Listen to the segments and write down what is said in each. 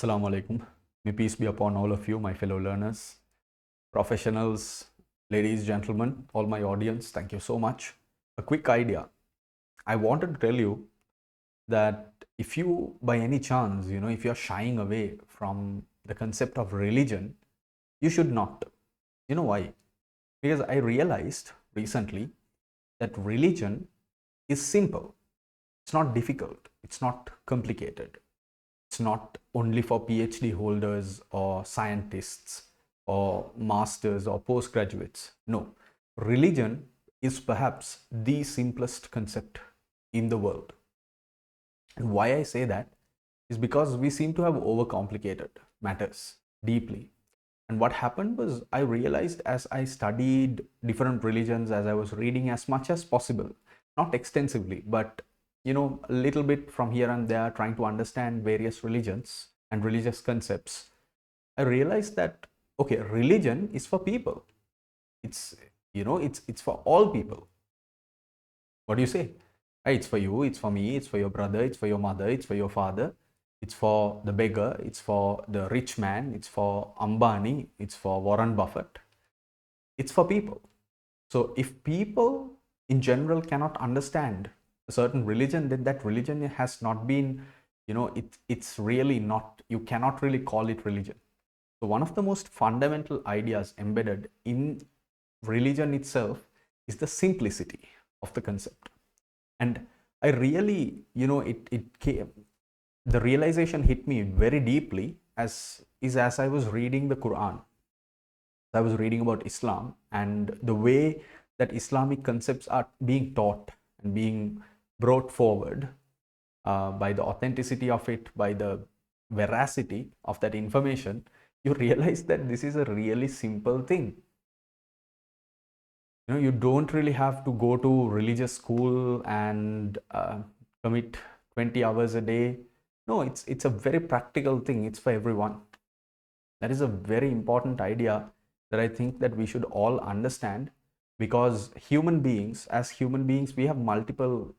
Assalamu alaikum. May peace be upon all of you, my fellow learners, professionals, ladies, gentlemen, all my audience. Thank you so much. A quick idea. I wanted to tell you that if you, by any chance, if you're shying away from the concept of religion, you should not. You know why? Because I realized recently that religion is simple. It's not difficult. It's not complicated. It's not only for PhD holders or scientists or masters or postgraduates. No, religion is perhaps the simplest concept in the world. And why I say that is because we seem to have overcomplicated matters deeply. And what happened was I realized as I studied different religions, as I was reading as much as possible, not extensively, but a little bit from here and there, trying to understand various religions and religious concepts, I realized that okay, religion is for people. It's for all people. What do you say? It's for you, it's for me, it's for your brother, it's for your mother, it's for your father, it's for the beggar, it's for the rich man, it's for Ambani, it's for Warren Buffett. It's for people. So if people in general cannot understand a certain religion, then that religion has not been, it's really not, you cannot really call it religion. So one of the most fundamental ideas embedded in religion itself is the simplicity of the concept. And I really, it came, the realization hit me very deeply as I was reading the Quran. I was reading about Islam and the way that Islamic concepts are being taught and being brought forward by the authenticity of it, by the veracity of that information, you realize that this is a really simple thing. You don't really have to go to religious school and commit 20 hours a day. No, it's a very practical thing. It's for everyone. That is a very important idea that I think that we should all understand, because as human beings, we have multiple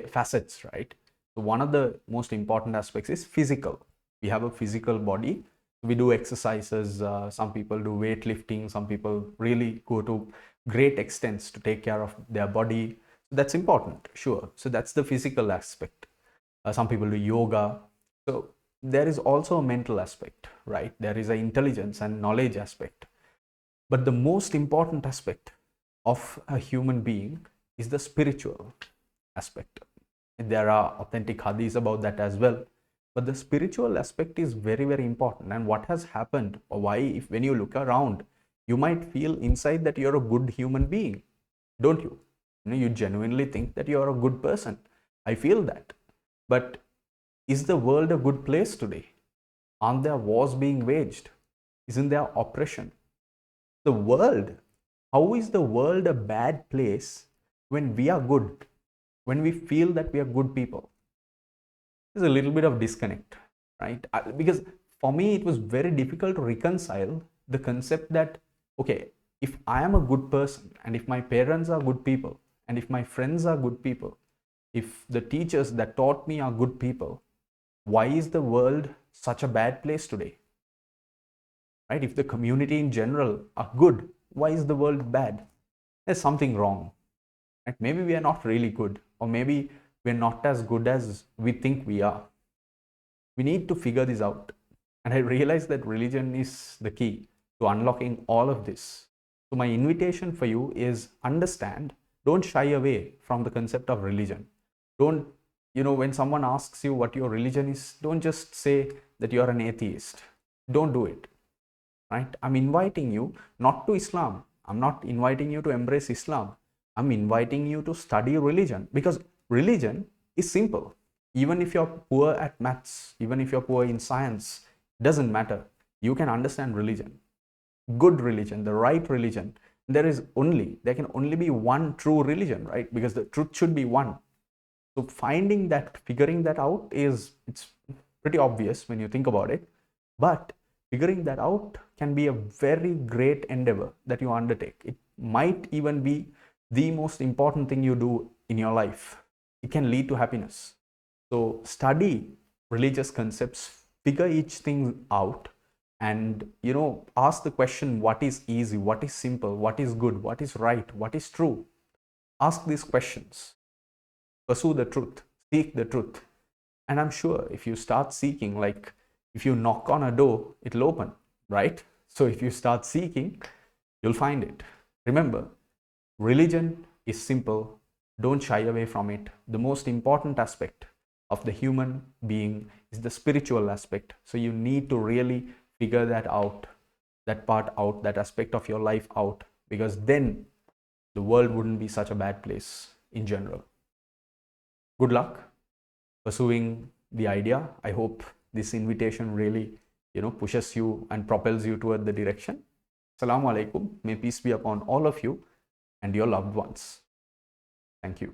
facets, right? So one of the most important aspects is physical. We have a physical body. We do exercises. Some people do weightlifting. Some people really go to great extents to take care of their body. That's important, sure. So that's the physical aspect. Some people do yoga. So there is also a mental aspect, right? There is an intelligence and knowledge aspect. But the most important aspect of a human being is the spiritual aspect. There are authentic hadiths about that as well. But the spiritual aspect is very, very important. And what has happened, or why, if when you look around, you might feel inside that you're a good human being, don't you? You genuinely think that you're a good person. I feel that. But is the world a good place today? Aren't there wars being waged? Isn't there oppression? The world, how is the world a bad place when we are good? When we feel that we are good people? There's a little bit of disconnect, right? Because for me, it was very difficult to reconcile the concept that, okay, if I am a good person, and if my parents are good people, and if my friends are good people, if the teachers that taught me are good people, why is the world such a bad place today? Right? If the community in general are good, why is the world bad? There's something wrong. Right? Maybe we are not really good, or maybe we're not as good as we think we are. We need to figure this out. And I realize that religion is the key to unlocking all of this. So my invitation for you is understand, don't shy away from the concept of religion. Don't, when someone asks you what your religion is, don't just say that you're an atheist. Don't do it. Right? I'm inviting you not to Islam. I'm not inviting you to embrace Islam. I'm inviting you to study religion, because religion is simple. Even if you're poor at maths, even if you're poor in science, doesn't matter. You can understand religion. Good religion, the right religion. There can only be one true religion, right? Because the truth should be one. So figuring that out it's pretty obvious when you think about it. But figuring that out can be a very great endeavor that you undertake. It might even be the most important thing you do in your life. It can lead to happiness. So study religious concepts figure each thing out, and ask the question, what is easy, what is simple, what is good, what is right, what is true. Ask these questions, pursue the truth, seek the truth. And I'm sure if you start seeking, like if you knock on a door, it'll open, right? So if you start seeking, you'll find it. Remember, religion is simple. Don't shy away from it. The most important aspect of the human being is the spiritual aspect. So you need to really figure that out, that part out, that aspect of your life out, because then the world wouldn't be such a bad place in general. Good luck pursuing the idea. I hope this invitation really, pushes you and propels you toward the direction. Assalamu alaikum. May peace be upon all of you and your loved ones. Thank you.